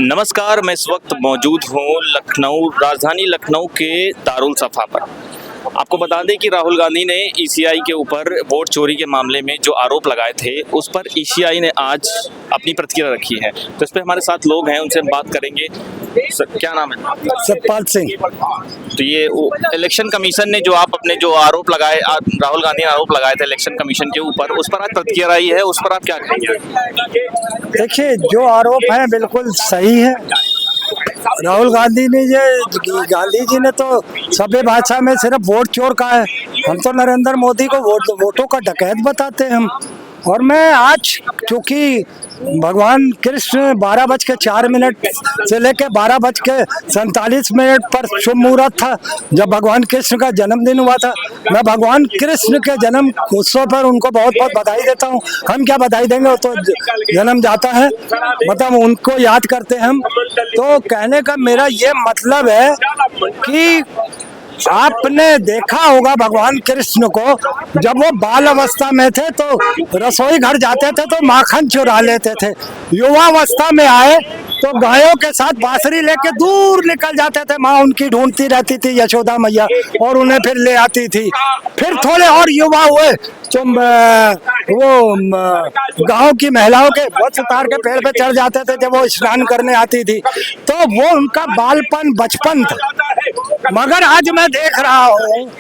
नमस्कार, मैं इस वक्त मौजूद हूँ लखनऊ, राजधानी लखनऊ के दारुल सफ़ा पर। आपको बता दें कि राहुल गांधी ने ईसीआई के ऊपर वोट चोरी के मामले में जो आरोप लगाए थे, उस पर ईसीआई ने आज अपनी प्रतिक्रिया रखी है। तो इस पर हमारे साथ लोग हैं, उनसे हम बात करेंगे। क्या नाम है? सतपाल सिंह। तो ये इलेक्शन कमीशन ने जो जो आरोप लगाए, राहुल गांधी ने आरोप लगाए थे इलेक्शन कमीशन के ऊपर, उस पर आज प्रतिक्रिया आई है, उस पर आप क्या कहेंगे? देखिए, जो आरोप है बिल्कुल सही है। राहुल गांधी जी ने तो सभ्य भाषा में सिर्फ वोट चोर कहा है। हम तो नरेंद्र मोदी को वोटों का डकैत बताते हैं हम। और मैं आज चूंकि भगवान कृष्ण 12:04 से लेकर 12:47 पर शुभ मुहूर्त था जब भगवान कृष्ण का जन्मदिन हुआ था। मैं भगवान कृष्ण के जन्म उत्सव पर उनको बहुत बहुत बधाई देता हूँ। हम क्या बधाई देंगे, वो तो जन्म जाता है, मतलब उनको याद करते हैं हम। तो कहने का मेरा ये मतलब है कि आपने देखा होगा भगवान कृष्ण को जब वो बाल अवस्था में थे तो रसोई घर जाते थे तो माखन चुरा लेते थे। युवा अवस्था में आए तो गायों के साथ बांसुरी लेके दूर निकल जाते थे। माँ उनकी ढूंढती रहती थी, यशोदा मैया, और उन्हें फिर ले आती थी। फिर थोड़े और युवा हुए तो वो गांव की महिलाओं के वस्त्र उतार के पेड़ पे चढ़ जाते थे जब वो स्नान करने आती थी। तो वो उनका बालपन, बचपन था। मगर आज मैं देख रहा हूँ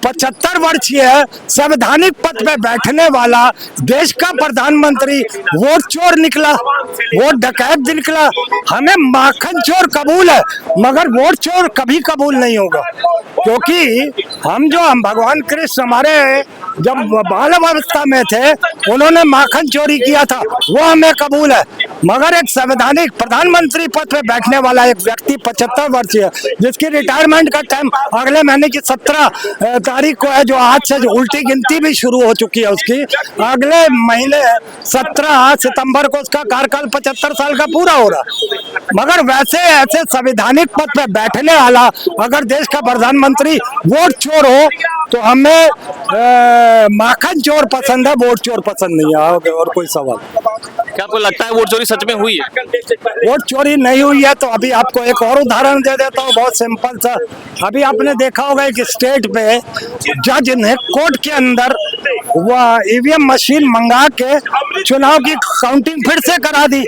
75 वर्षीय संवैधानिक पद पे बैठने वाला देश का प्रधानमंत्री वोट चोर निकला, वोट डकैत निकला। हमें माखन चोर कबूल है मगर वोट चोर कभी कबूल नहीं होगा, क्योंकि हम भगवान कृष्ण हमारे जब बाल अवस्था में थे उन्होंने माखन चोरी किया था, वो हमें कबूल है। मगर एक संवैधानिक प्रधानमंत्री पद पे बैठने वाला एक व्यक्ति 75 वर्षीय जिसकी रिटायरमेंट का टाइम अगले महीने की 17 तारीख को है, जो आज से उल्टी गिनती भी शुरू हो चुकी है उसकी, अगले महीने 17 सितंबर को उसका कार्यकाल 75 साल का पूरा हो रहा। मगर वैसे ऐसे संवैधानिक पद पे बैठने वाला अगर देश का प्रधानमंत्री वोट चोर हो तो हमें माखन चोर पसंद है, वोट चोर पसंद नहीं है। और कोई सवाल? क्या आपको लगता है वोट चोरी सच में हुई है? वोट चोरी नहीं हुई है तो अभी आपको एक और उदाहरण दे देता हूँ, बहुत सिंपल सा। अभी आपने देखा होगा कि स्टेट पे जज ने कोर्ट के अंदर वह ईवीएम मशीन मंगा के चुनाव की काउंटिंग फिर से करा दी।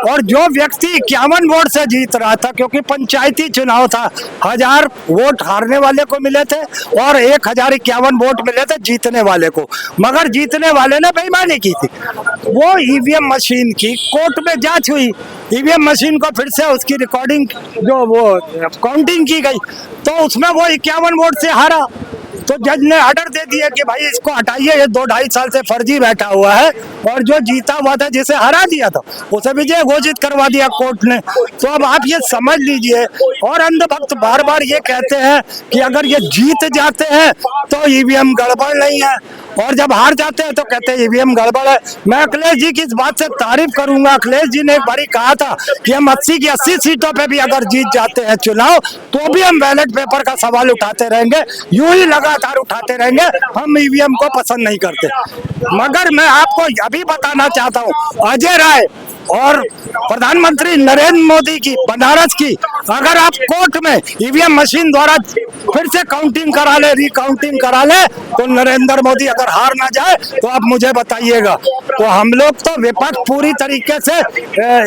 और जो व्यक्ति 51 वोट से जीत रहा था, क्योंकि पंचायती चुनाव था, 1000 वोट हारने वाले को मिले थे और 1051 वोट मिले थे जीतने वाले को। मगर जीतने वाले ने बेईमानी की थी। वो ईवीएम मशीन की कोर्ट में जांच हुई, ईवीएम मशीन को फिर से उसकी रिकॉर्डिंग जो वो काउंटिंग की गई तो उसमें वो 51 वोट से हारा। तो जज ने ऑर्डर दे दिया कि भाई इसको हटाइए, ये 2-2.5 साल से फर्जी बैठा हुआ है। और जो जीता हुआ था, जिसे हरा दिया था, उसे विजय घोषित करवा दिया कोर्ट ने। तो अब आप ये समझ लीजिए। और अंधभक्त बार बार ये कहते हैं कि अगर ये जीत जाते हैं तो ईवीएम गड़बड़ नहीं है, और जब हार जाते हैं तो कहते हैं ईवीएम गड़बड़ है। मैं अखिलेश जी की इस बात से तारीफ करूंगा। अखिलेश जी ने एक बारी कहा था कि हम 80 की 80 सीटों पे भी अगर जीत जाते हैं चुनाव तो भी हम बैलेट पेपर का सवाल उठाते रहेंगे, यूं ही लगातार उठाते रहेंगे। हम ईवीएम को पसंद नहीं करते। मगर मैं आपको यह भी बताना चाहता हूँ, अजय राय और प्रधानमंत्री नरेंद्र मोदी की बनारस की अगर आप कोर्ट में ईवीएम मशीन द्वारा फिर से काउंटिंग करा ले, रिकाउंटिंग करा ले, तो नरेंद्र मोदी अगर हार ना जाए तो आप मुझे बताइएगा। तो हम लोग तो विपक्ष पूरी तरीके से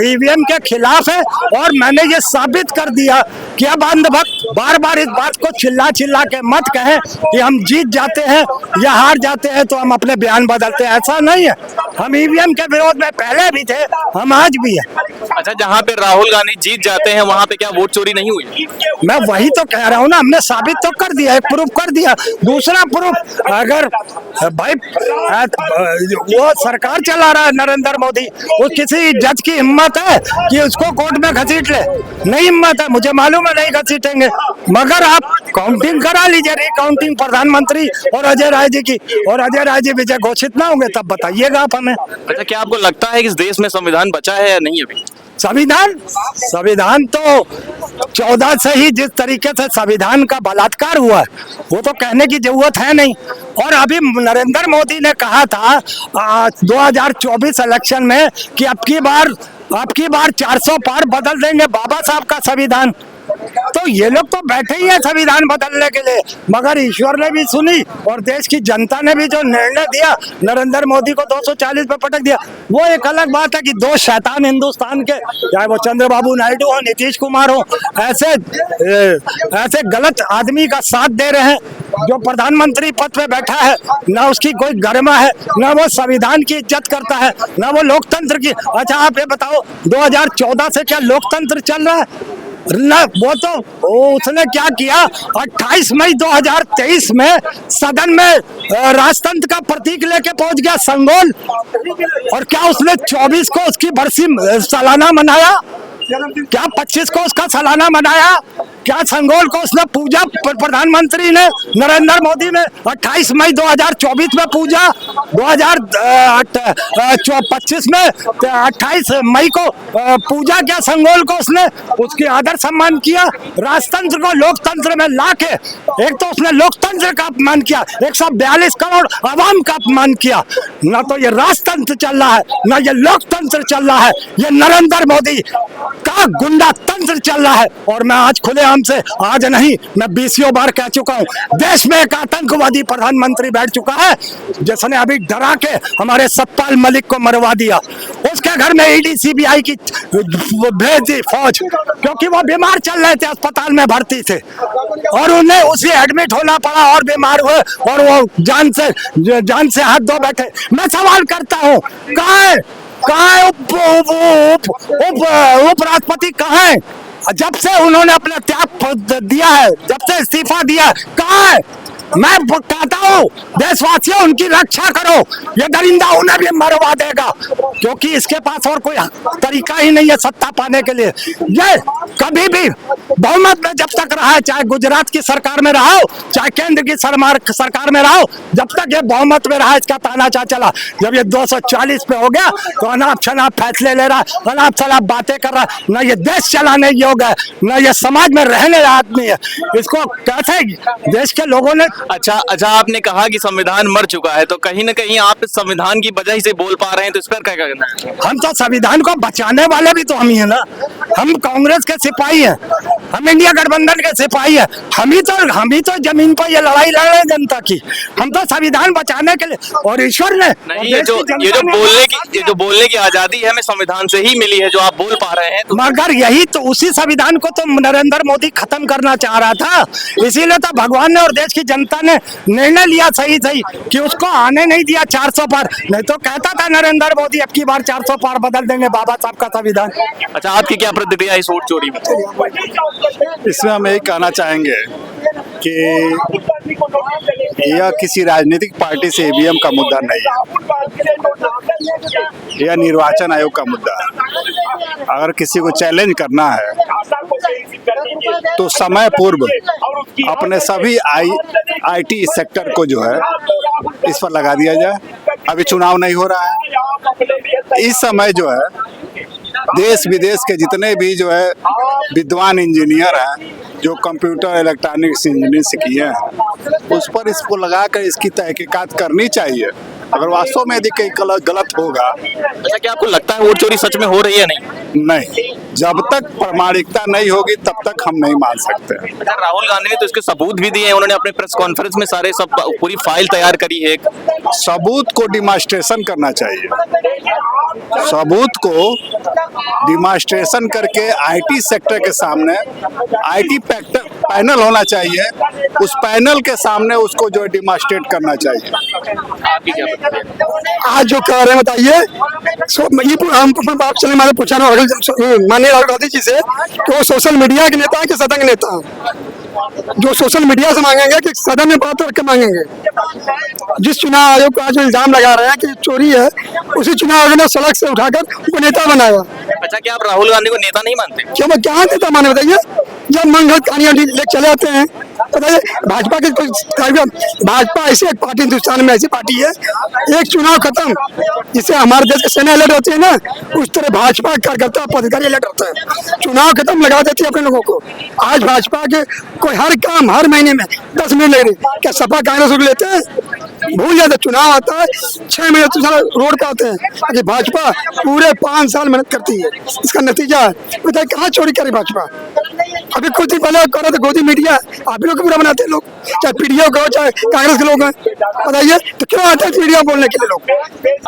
ईवीएम के खिलाफ है। और मैंने ये साबित कर दिया कि अब अंधभक्त बार बार इस बात को चिल्ला चिल्ला के मत कहें कि हम जीत जाते हैं या हार जाते हैं तो हम अपने बयान बदलते हैं। ऐसा नहीं है। हम ईवीएम के विरोध में पहले भी थे, हम आज भी है। अच्छा, जहाँ पे राहुल गांधी जीत जाते हैं वहाँ पे क्या वोट चोरी नहीं हुई? मैं वही तो कह रहा हूँ ना, हमने साबित तो कर दिया, एक प्रूफ कर दिया। दूसरा प्रूफ, अगर भाई वो सरकार चला रहा है नरेंद्र मोदी, वो किसी जज की हिम्मत है कि उसको कोर्ट में घसीट ले? नहीं हिम्मत है, मुझे मालूम है नहीं घसीटेंगे। मगर आप काउंटिंग करा लीजिए, रिकाउंटिंग प्रधानमंत्री और अजय राय जी की, और अजय राय जी विजय घोषित ना होंगे तब बताइएगा आप हमें। अच्छा, क्या आपको लगता है कि इस देश में संविधान बचा है या नहीं अभी? संविधान तो 14 से ही जिस तरीके से संविधान का बलात्कार हुआ है वो तो कहने की जरूरत है नहीं। और अभी नरेंद्र मोदी ने कहा था 2024 इलेक्शन में कि अब की बार अब की बार 400 पार बदल देंगे बाबा साहब का संविधान। तो ये लोग तो बैठे ही हैं संविधान बदलने के लिए, मगर ईश्वर ने भी सुनी और देश की जनता ने भी जो निर्णय दिया, नरेंद्र मोदी को 240 पे पटक दिया। वो एक अलग बात है कि दो शैतान हिंदुस्तान के, चाहे वो चंद्रबाबू नायडू हो, नीतीश कुमार हो, ऐसे गलत आदमी का साथ दे रहे हैं जो प्रधानमंत्री पद पे बैठा है, ना उसकी कोई गरिमा है, ना वो संविधान की इज्जत करता है, ना वो लोकतंत्र की। अच्छा आप ये बताओ 2014 से क्या लोकतंत्र चल रहा है? ना उसने क्या किया, 28 मई 2023 में सदन में राजतंत्र का प्रतीक लेके पहुंच गया संगोल, और क्या उसने 24 को उसकी बरसी सालाना मनाया? क्या 25 को उसका सालाना मनाया? क्या संगोल को उसने पूजा? प्रधानमंत्री ने नरेंद्र मोदी ने 28 मई 2024 में पूजा, 2025 में 28 मई को पूजा क्या संगोल को? उसने उसकी आदर सम्मान किया। राजतंत्र को लोकतंत्र में लाके एक तो उसने लोकतंत्र का अपमान किया, 142 करोड़ आवाम का अपमान किया। ना तो ये राजतंत्र चल रहा है, ना ये लोकतंत्र चल रहा है, ये नरेंद्र मोदी का गुंडा तंत्र चल रहा है। और मैं आज खुलेआम से, आज नहीं मैं 20 बार कह चुका हूं, देश में एक आतंकवादी प्रधानमंत्री बैठ चुका है जिसने अभी डरा के हमारे सतपाल मलिक को मरवा दिया। उसके घर में ईडी सीबीआई की भेज दी फौज, क्योंकि वो बीमार चल रहे थे, अस्पताल में भर्ती थे और उन्हें उसी एडमिट होना पड़ा और बीमार हुए और वो जान से हाथ धो बैठे। मैं सवाल करता हूं, कहाँ है उपराष्ट्रपति? कहाँ है? जब से उन्होंने अपना त्याग दिया है, जब से इस्तीफा दिया है, कहाँ है? मैं कहता हूँ देशवासियों उनकी रक्षा करो, ये दरिंदा उन्हें भी मरवा देगा, क्योंकि इसके पास और कोई तरीका ही नहीं है सत्ता पाने के लिए। ये कभी भी बहुमत में जब तक रहा है, चाहे गुजरात की सरकार में रहा हो, चाहे केंद्र की सरकार में रहा हो, जब तक ये बहुमत में रहा इसका तानाचा चला। जब ये 240 पे हो गया तो अनाप शनाप फैसले ले रहा है, अनाप शनाप बातें कर रहा है, ना ये देश चलाने योग्य है, ना ये समाज में रहने आदमी है। इसको कैसे देश के लोगों ने अच्छा आपने कहा कि संविधान मर चुका है, तो कहीं ना कहीं आप इस संविधान की वजह से बोल पा रहे हैं, तो इस पर क्या कहना है? हम तो संविधान को बचाने वाले भी तो हम ही है ना। हम कांग्रेस के सिपाही हैं, हम इंडिया गठबंधन के सिपाही हैं, हम ही तो जमीन पर ये लड़ाई लड़ रहे हैं जनता की। हम तो संविधान बचाने के लिए, और ईश्वर ने नहीं, ये जो बोलने की आजादी है हमें संविधान से ही मिली है, जो आप बोल पा रहे हैं। तो मगर यही तो, उसी संविधान को तो नरेंद्र मोदी खत्म करना चाह रहा था, इसीलिए तो भगवान ने और देश की जनता ने निर्णय लिया सही कि उसको आने नहीं दिया 400 पार। नहीं तो कहता था नरेंद्र मोदी अब की बार 400 पार बदल देंगे बाबा साहब का संविधान। अच्छा आपकी क्या प्रतिक्रिया इस वोट चोरी में? इसमें हम यही कहना चाहेंगे कि यह किसी राजनीतिक पार्टी से ईवीएम का मुद्दा नहीं है, यह निर्वाचन आयोग का मुद्दा है। अगर किसी को चैलेंज करना है तो समय पूर्व अपने सभी आईटी सेक्टर को जो है इस पर लगा दिया जाए। अभी चुनाव नहीं हो रहा है, इस समय जो है देश विदेश के जितने भी जो है विद्वान इंजीनियर हैं, जो कंप्यूटर इलेक्ट्रॉनिक्स इंजीनियरिंग से किए हैं, उस पर इसको लगाकर इसकी तहकीकात करनी चाहिए। अगर वास्तव में यदि कहीं गलत होगा। अच्छा क्या आपको लगता है वोट चोरी सच में हो रही है? नहीं, जब तक प्रामाणिकता नहीं होगी तब तक हम नहीं मान सकते। अच्छा राहुल गांधी ने तो इसके सबूत भी दिए हैं, उन्होंने अपने प्रेस कॉन्फ्रेंस में सारे सब पूरी फाइल तैयार करी है। सबूत को डिमॉन्स्ट्रेशन करना चाहिए, सबूत को डिमॉन्स्ट्रेशन करके आईटी सेक्टर के सामने आईटी पैनल होना चाहिए, उस पैनल के सामने उसको जो डिमॉन्स्ट्रेट करना चाहिए। आपकी क्या आज जो कह रहे हैं बताइए, हम बाप चले मैंने पूछा ना माननीय राहुल गांधी जी से कि वो सोशल मीडिया के नेता है कि सदन के नेता है? जो सोशल मीडिया से मांगेंगे कि सदन में बात करके मांगेंगे? जिस चुनाव आयोग का जो इल्जाम लगा रहे हैं कि चोरी है, उसी चुनाव आयोग ने सड़क से उठाकर उनको नेता बनाया। अच्छा क्या आप राहुल गांधी को नेता नहीं मानते? क्यों, मैं क्या नेता माने बताइए? जब मन घट कहानियां ले चले आते हैं, बताइए भाजपा के भाजपा ऐसी एक पार्टी हिंदुस्तान में ऐसी पार्टी है, एक चुनाव खत्म, जिससे हमारे देश के सेना अलर्ट होते हैं ना, उस तरह भाजपा कार्यकर्ता पदाधिकारी अलर्ट होते हैं, चुनाव खत्म लगा देती है अपने लोगों को। आज भाजपा के कोई हर काम हर महीने में 10 मिनट लग रही, क्या सपा कांग्रेस लेते हैं? भूल जाते, चुनाव आता है 6 महीने तो सारा रोड पे आते हैं। अरे भाजपा पूरे 5 साल मेहनत करती है, इसका नतीजा है बताइए कहाँ चोरी करे भाजपा। अभी कुछ दिन पहले कह रहे थे गोदी मीडिया, आप लोग बुरा बनाते हैं लोग, चाहे पीडीओ कहो चाहे कांग्रेस के लोग हैं, बताइए तो क्यों आते हैं मीडिया बोलने के लिए लोग।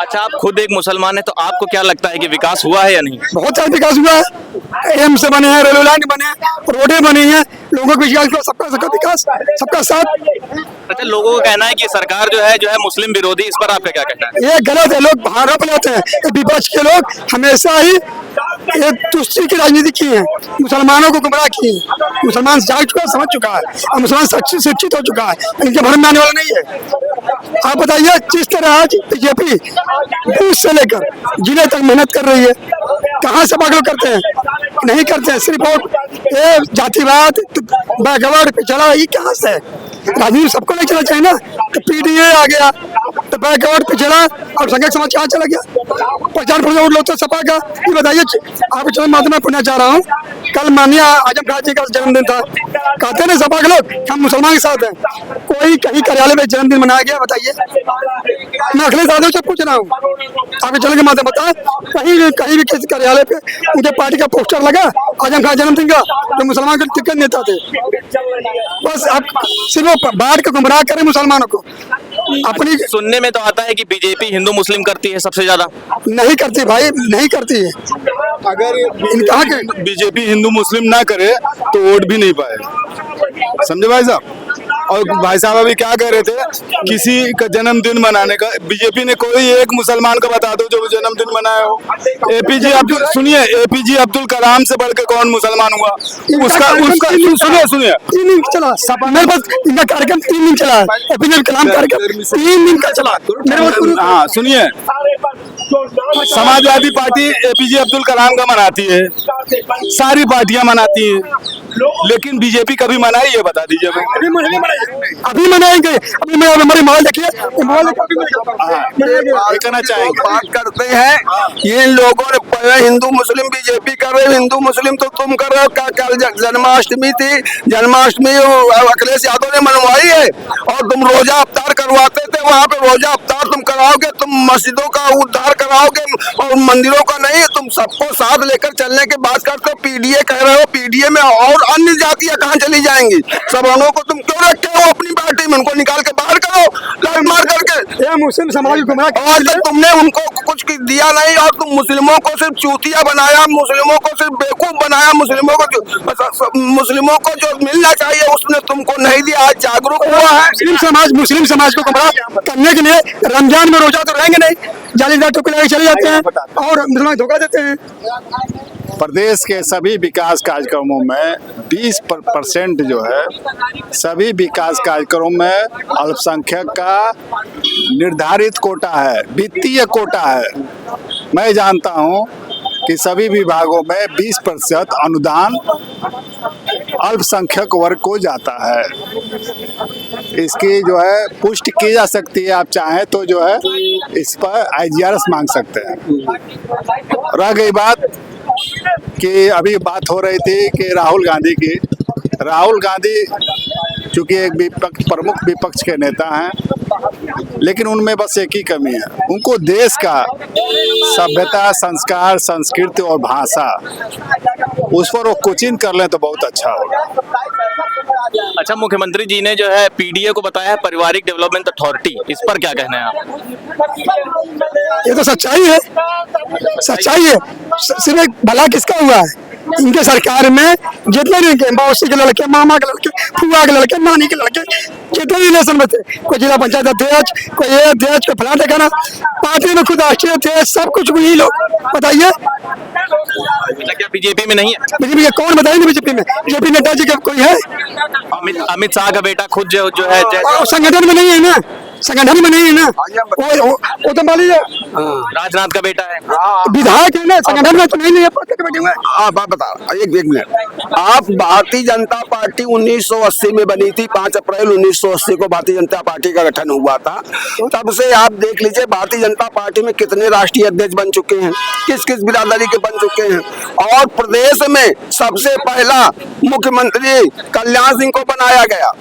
अच्छा, आप खुद एक मुसलमान है तो आपको क्या लगता है कि विकास हुआ है या नहीं? बहुत सारा विकास हुआ है, एम्स बने हैं, रेलवे लाइन बने हैं, रोडें बनी हैं, लोगों को विकास, सबका विकास, सबका साथ। अच्छा, लोगों का कहना है कि सरकार जो है मुस्लिम विरोधी, इस पर आपका क्या कहना है? ये गलत है, लोग बाहर रोप लेते हैं। ये विपक्ष के लोग हमेशा ही ये तुष्टि की राजनीति की है, मुसलमानों को गुमराह की है। मुसलमान जाग चुका है, समझ चुका है, और मुसलमान शिक्षित हो चुका है, इनके भर में आने वाला नहीं है। आप बताइए जिस तरह आज बीजेपी बूथ से लेकर जिले तक मेहनत कर रही है, कहाँ से बागल करते हैं? नहीं करते हैं, सिर्फ ये जातिवाद, बैकवर्ड पिछड़ा, ये कहाँ से? राजनीति सबको नहीं चलना चाहिए ना। तो पीडीए आ गया तो बैकवर्ड पिछड़ा, और संघ समाज कहाँ चला गया? 50% लोग तो सपा का। ये बताइए, आपको चलो माध्यम में पूछना चाह रहा हूँ, कल माननीय आजम खान जी का जन्मदिन था, कहते ना सपा के लोग हम मुसलमान के साथ हैं, कोई कहीं कार्यालय में जन्मदिन मनाया गया? बताइए, मैं अखिलेश यादव से पूछ रहा हूँ, आपके चैनल के माध्यम बताए कहीं भी किसी कार्यालय पे उनके पार्टी का पोस्टर लगा आजम खान जन्मदिन का, तो मुसलमान के टिकट नेता थे। बस आप सिर्फ बाहर के गुमराह करें मुसलमानों को अपनी। सुनने में तो आता है कि बीजेपी हिंदू मुस्लिम करती है सबसे ज्यादा। नहीं करती भाई, नहीं करती है। अगर इनका के बीजेपी हिंदू मुस्लिम ना करे तो वोट भी नहीं पाए, समझे भाई साहब। और भाई साहब अभी क्या कह रहे थे, किसी का जन्मदिन मनाने का, बीजेपी ने कोई एक मुसलमान का बता दो जो जन्मदिन मनाया हो। एपीजे अब्दुल, सुनिए, एपीजे अब्दुल कलाम से बढ़ के कौन मुसलमान हुआ? उसका सुनिए 3 दिन चला मेरे पास, इनका कार्यक्रम 3 दिन चला है, एपीजे कलाम कार्यक्रम 3 दिन का चला मेरे। हाँ सुनिए, समाजवादी पार्टी एपीजे अब्दुल कलाम का मनाती है, सारी पार्टियां मनाती हैं, लेकिन बीजेपी कभी मनाई है? बता दीजिए। अभी मनाएंगे, अभी मैं हमारे मोबाइल देखिए, कहना चाहेंगे, बात करते हैं ये लोगों ने पहले हिंदू मुस्लिम बीजेपी कर रहे हो, हिंदू मुस्लिम तो तुम कर रहे हो। क्या कल जन्माष्टमी थी, जन्माष्टमी अखिलेश यादव ने मनवाई है, और तुम रोजा अफ्तार करवाते थे, वहाँ पे रोजा अफ्तार तुम कराओगे, तुम मस्जिदों का उद्धार कराओगे और मंदिरों का नहीं। तुम सबको साथ लेकर चलने की बात करते हो, पीडीए कह रहे हो, पीडीए में और अन्य जातियां कहाँ चली जाएंगी? सवर्णों को तुम क्यों रखे हो अपनी पार्टी में? उनको निकाल के बाहर करो, लाल मार करके। ये मुस्लिम समाज को गुमराह और तक तुमने उनको कुछ दिया नहीं, और तुम मुस्लिमों को सिर्फ चूतिया बनाया, मुस्लिमों को सिर्फ बेवकूफ बनाया, मुस्लिमों को जो मिलना चाहिए उसने तुमको नहीं दिया। आज जागरूक हुआ है मुस्लिम समाज को गुमराह करने के लिए रमजान में रोजा तो रहेंगे नहीं, जालीदार टोपी लगा के चले जाते हैं और मुसलमान धोखा देते हैं। प्रदेश के सभी विकास कार्यक्रमों में 20% जो है, सभी विकास कार्यक्रमों में अल्पसंख्यक का निर्धारित कोटा है, वित्तीय कोटा है। मैं जानता हूं कि सभी विभागों में 20% अनुदान अल्पसंख्यक वर्ग को जाता है। इसकी जो है पुष्टि की जा सकती है, आप चाहें तो जो है इस पर IGRS मांग सकते हैं। रह गई बात कि अभी बात हो रही थी कि राहुल गांधी की, राहुल गांधी चूंकि एक प्रमुख विपक्ष के नेता हैं, लेकिन उनमें बस एक ही कमी है, उनको देश का सभ्यता, संस्कार, संस्कृति और भाषा, उस पर वो कोचिंग कर लें तो बहुत अच्छा होगा। अच्छा, मुख्यमंत्री जी ने जो है पीडीए को बताया है पारिवारिक डेवलपमेंट अथॉरिटी, इस पर क्या कहना है आप? ये तो सच्चाई है, सच्चाई है। सिर्फ एक भला किसका हुआ है? इनके सरकार में जितने भी मौसी के लड़के, मामा के लड़के, फुआ के लड़के, नानी के लड़के, जितने भी रिलेशन में थे, कोई जिला पंचायत अध्यक्ष, कोई ये अध्यक्ष, कोई फलाना ठिकाना, पार्टी में खुद राष्ट्रीय अध्यक्ष, सब कुछ वही लोग। बताइए क्या बीजेपी में नहीं है? बीजेपी के कौन बताइए? बीजेपी में बीजेपी नेताजी का कोई है? अमित शाह का बेटा खुद जो है संगठन में नहीं है ना, संगठन में नहीं है ना, वो तो मान लीजिए राजनाथ का बेटा है, विधायक है ना, संगठन में तो नहीं है। बात बता, एक मिनट। आप भारतीय जनता पार्टी 1980 में बनी थी, 5 अप्रैल 1980 को भारतीय जनता पार्टी का गठन हुआ था। तब से आप देख लीजिए भारतीय जनता पार्टी में कितने राष्ट्रीय अध्यक्ष बन चुके हैं, किस किस बिरादरी के बन चुके हैं। और प्रदेश में सबसे पहला मुख्यमंत्री कल्याण सिंह को बनाया गया,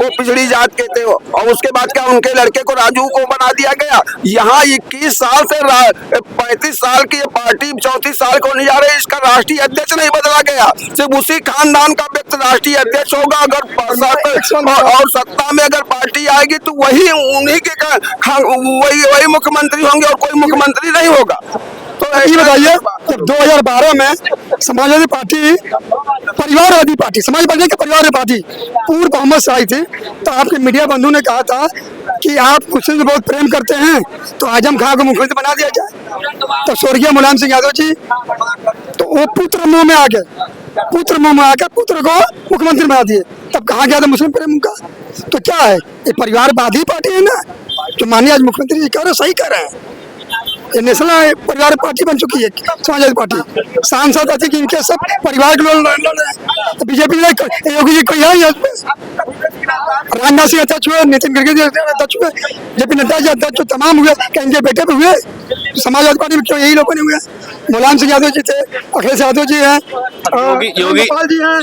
वो पिछड़ी जात के थे, और उसके बाद क्या उनके लड़के को राजू को बना दिया गया। यहाँ 21 साल से 35 साल की ये पार्टी 34 साल को नहीं जा रही, इसका राष्ट्रीय अध्यक्ष नहीं बदला गया। सिर्फ उसी खानदान का व्यक्ति राष्ट्रीय अध्यक्ष होगा। अगर और सत्ता में अगर पार्टी आएगी तो वही उन्हीं के वही मुख्यमंत्री होंगे और कोई मुख्यमंत्री नहीं होगा। तो ये बताइए, जब 2012 में समाजवादी पार्टी परिवारवादी पार्टी समाजवादी की परिवारवादी पार्टी पूर्ण बहुमत से आई थी, तो आपके मीडिया बंधु ने कहा था कि आप मुस्लिम से बहुत प्रेम करते हैं तो आजम खान को मुख्यमंत्री बना दिया जाए। तो स्वर्गीय मुलायम सिंह यादव जी तो वो पुत्र मुंह में आ गए, पुत्र मुंह में आकर पुत्र को मुख्यमंत्री बना दिए। तब कहा गया था मुस्लिम प्रेम का। तो क्या है, ये परिवारवादी पार्टी है ना, जो माननीय आज मुख्यमंत्री जी कह रहे सही कह रहे हैं। ये नेशनल परिवार पार्टी बन चुकी है समाजवादी पार्टी। सांसद अति कि इनके सब परिवार के लोग लड़ रहे हैं। बीजेपी ने योगी जी कोई है, राजनाथ सिंह अध्यक्ष हुए, नितिन गडकरी अध्यक्ष हुए, जेपी नड्डा जी अध्यक्ष तमाम हुए, क्या इनके बेटे भी हुए? समाजवादी पार्टी में क्यों यही लोग नहीं हुए? मुलायम सिंह यादव जी थे, अखिलेश यादव जी हैं,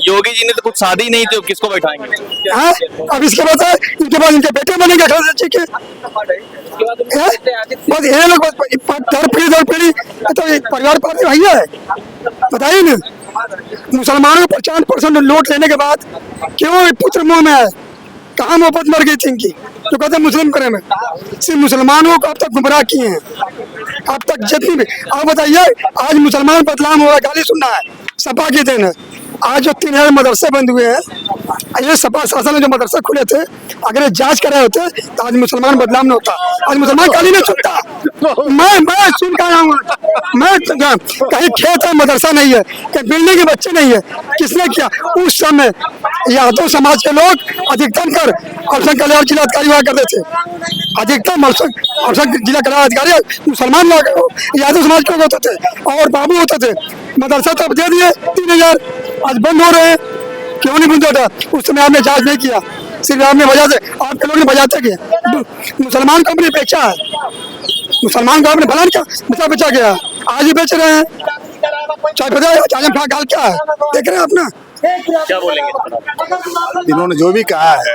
योगी जी ने तो कुछ शादी नहीं थी, किसको बैठाएंगे? हाँ, अब इसके बाद इनके बाद इनके बेटे बनेंगे अखिलेश जी के। बस ये लोग दर पीढ़ी तो परिवार पार्टी भैया है, बताइए ना। मुसलमानों को 50% लोट लेने के बाद क्यों पुत्र मुंह में आए? कहाँ मोहब्बत मर गई थी इनकी जो कहते मुस्लिम प्रेम है? सिर्फ मुसलमानों को अब तक गुमराह किए हैं। अब तक जितनी भी आप बताइए, आज मुसलमान बदनाम हो रहा है, गाली सुन रहा है, सपा के दिन है। आज जो 3000 मदरसे बंद हुए हैं, ये सपा शासन में जो मदरसे खुले थे, अगर ये जांच कराए होते तो आज मुसलमान बदनाम न होता। आज मुसलमान गाली नहीं सुनता। मैं सुन कर आया हूँ, मैं कहीं खेत है मदरसा नहीं है, कहीं बिल्डिंग के बच्चे नहीं है, किसने किया? उस समय यादव समाज के लोग अधिकतम कर अफसर कल्याण जिलाधिकारी हुआ करते थे। अधिकतम अफसर जिला कल्याण अधिकारी मुसलमान लोग यादव समाज के लोग होते थे और बाबू होते थे। मदरसा तब दे दिए 3000, आज बंद हो रहे हैं। क्यों नहीं बंद होता? उस समय आपने जांच नहीं किया, सिर्फ आपने वजह से आपके लोग ने बजाते किया। मुसलमान को अपने बेचा है, मुसलमान को आपने भला क्या बेचा गया, आज ही बेच रहे हैं। चाहे पता है आजम खान गाल क्या है, देख रहे हैं अपना। क्या बोलेंगे? इन्होंने जो भी कहा है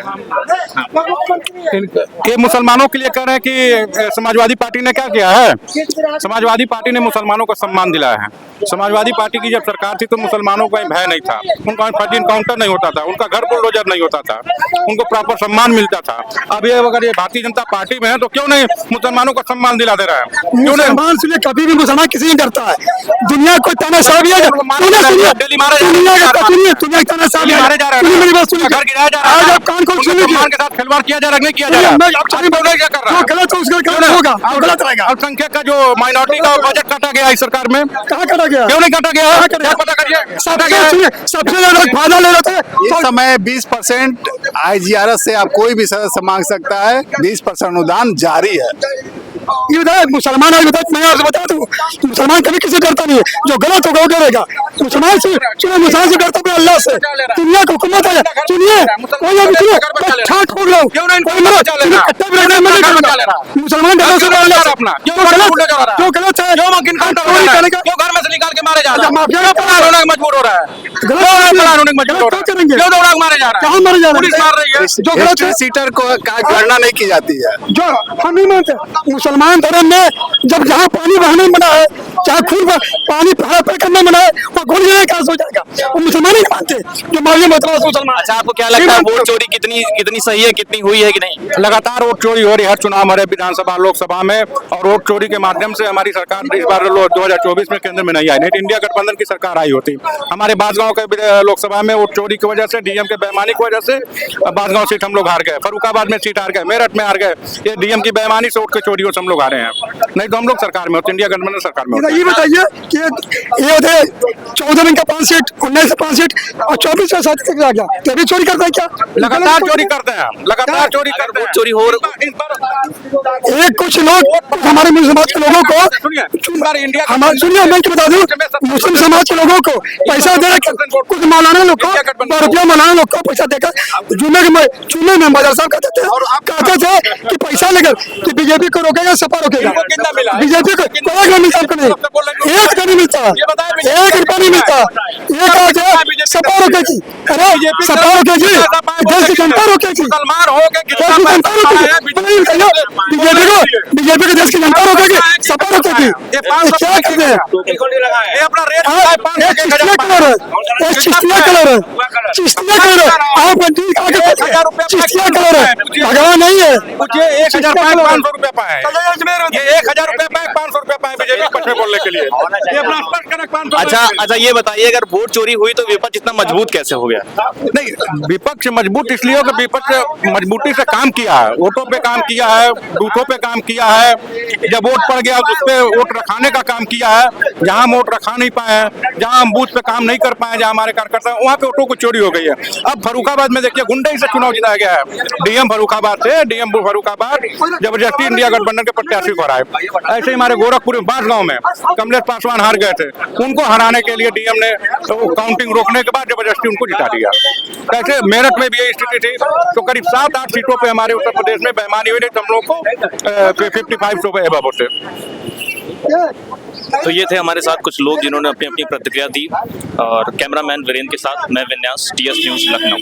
ये मुसलमानों के लिए कह रहे हैं कि समाजवादी पार्टी ने क्या किया है? समाजवादी पार्टी ने मुसलमानों को सम्मान दिलाया है। समाजवादी पार्टी की जब सरकार थी तो मुसलमानों को भय नहीं था, उनका फर्जी इनकाउंटर नहीं होता था, उनका घर बुलडोजर नहीं होता था, उनको प्रॉपर सम्मान मिलता था। अब ये अगर ये भारतीय जनता पार्टी में है तो क्यों नहीं मुसलमानों को सम्मान दिला दे रहा है? क्यों नहीं? मुसलमान सुनिए, कभी भी मुसलमान किसी नहीं करता है। दुनिया को तानाशाह भी है, डेली मारे जा रहे हैं, दुनिया तानाशाह भी मारे जा रहे हैं, मेरी बात सुनिए, घर गिराया जा रहा आज है, आप कान खोल सुनिए, मुसलमान के साथ खिलवाड़ किया जा रहा है, नहीं किया जा रहा है? मैं आप सारी बोल रहे क्या कर रहा है? गलत है उसका गलत होगा, गलत रहेगा। अल्पसंख्यक का जो माइनॉरिटी का बजट काटा गया इस सरकार में, कहाँ कटा गया? क्यों नहीं काटा गया? क्या पता करिए, सबसे ज्यादा फायदा ले रहे थे। इस समय 20% IGRS से आप कोई भी सदस्य मांग सकता है। 20% अनुदान जारी है। ये बताए मुसलमान, आज बताए, मैं आपसे बता दूं, मुसलमान कभी किसी डरता नहीं है, जो गलत होगा वो डरेगा। मुसलमान से मुसलमान से डरता है अल्लाह से। दुनिया को हुकूमत है, सुनिए कोई अभी सुनिए, छाट खोल रहा हूँ, मुसलमान डरो से अल्लाह से अपना जो गलत है, क्यों घर में से निकाल के मारे जा रहा है? क्यों फरार होने मजबूर हो रहा है? फरार होने मजबूर हो रहा है? करेंगे, क्यों दौड़ा मारे जा रहा है? कहाँ मारे जा रहे पुलिस मार रही है। जो गलत है, सीटर को गणना नहीं की जाती है। जो हम नहीं मानते। मुसलमान धर्म में जब जहाँ पानी बहाने मना है, जहाँ खून पानी करने मना है, वहाँ गोली चलाने का हो जाएगा। वो मुसलमान नहीं मानते, जो मालूम मतलब मुसलमान। अच्छा, आपको क्या लगता है वोट चोरी कितनी सही है, कितनी हुई है कि नहीं? लगातार वोट चोरी हो रही है हर चुनाव हमारे विधानसभा लोकसभा में, और वोट चोरी के माध्यम से हमारी सरकार इस बार 2024 में केंद्र में नहीं आई, नहीं तो इंडिया गठबंधन की सरकार आई होती। हमारे बांसगांव के लोकसभा में वोट चोरी की वजह से, डीएम के बेईमानी की वजह से बांसगांव सीट हम लोग हार गए, फर्रुखाबाद में सीट हार गए, मेरठ में हार गए। ये डीएम की बेईमानी से वोट के चोरी से हम लोग हारे हैं, नहीं तो हम लोग सरकार में होते, इंडिया गठबंधन सरकार में होते। ये बताइए कि ये 14 में का 5 सीट, 19 से 5 सीट और 24 से 7 तक आ गया, तो भी चोरी करते हैं क्या? लगातार चोरी करते हैं, लगातार चोरी करते हैं। चोरी हो एक कुछ लोग हमारे मुस्लिम समाज के लोगों को इंडिया हमारे सुनिए, मैं क्या बता दूं, मुस्लिम समाज के लोगों को पैसा दे रहे, कुछ मौलाना लोग को रुपया मौलाना लोग को पैसा देकर जुम्मे में मदरसा कहते थे कि पैसा लेकर कि बीजेपी को रोकेगा, सपा रोकेगा। बीजेपी को कोई नहीं मिलता, आपको नहीं, एक नहीं मिलता, 1 रुपया नहीं मिलता। एक सपा रोकेगी, अरे सपा रोकेगी, देश की जनता रोकेगी, मुसलमान हो के देश की जनता रोकेगी, बीजेपी को देश की जनता रोकेगी, सपा रोकेगी, ये क्या कहते हैं? ये अपना रेट चिश्तिया कलर है, चिश्तिया कलर है, चिश्तिया कलर है, आप चिश्तिया कलर है, भगवान नहीं है। ये 1,500 रुपए पाए, ये 1,000 रुपए पाए, 500 रुपए पाए बीजेपी पक्ष में बोलने के लिए। ये अपना स्पष्ट करें 500। अच्छा ये बताइए, अगर वोट चोरी हुई तो विपक्ष इतना मजबूत कैसे हो गया? नहीं, विपक्ष मजबूत इसलिए हो कि विपक्ष मजबूती से काम किया है, वोटों पे काम किया है, बूथों पे काम किया है, जब वोट पड़ गया उस पे वोट रखाने का काम किया है। जहां वोट रखा नहीं पाए हैं, जहां हम बूथ पे काम नहीं कर पाए, जहां हमारे कार्यकर्ता वहां पे वोटों को चोरी हो गई है। अब फर्रुखाबाद में देखिए गुंडई से चुनाव जिताया गया है, डीएम फर्रुखाबाद से, डीएम फर्रुखाबाद जबरदस्ती इंडिया गठबंधन के प्रत्याशी को हराए। ऐसे ही हमारे गोरखपुर में बांसगांव में कमलेश पासवान हार गए थे, उनको हराने के लिए डीएम ने काउंटिंग रोकने के बाद जबरदस्ती उनको जिता दिया। ऐसे मेरठ में भी यही स्थिति थी, तो करीब 7-8 सीटों पे हमारे उत्तर प्रदेश में बेईमानी हुई, तो हम लोग को 55 पे एबव होते। तो ये थे हमारे साथ कुछ लोग जिन्होंने अपनी अपनी प्रतिक्रिया दी, और कैमरामैन वीरेंद्र के साथ मैं विन्यास, टीएस न्यूज़ लखनऊ।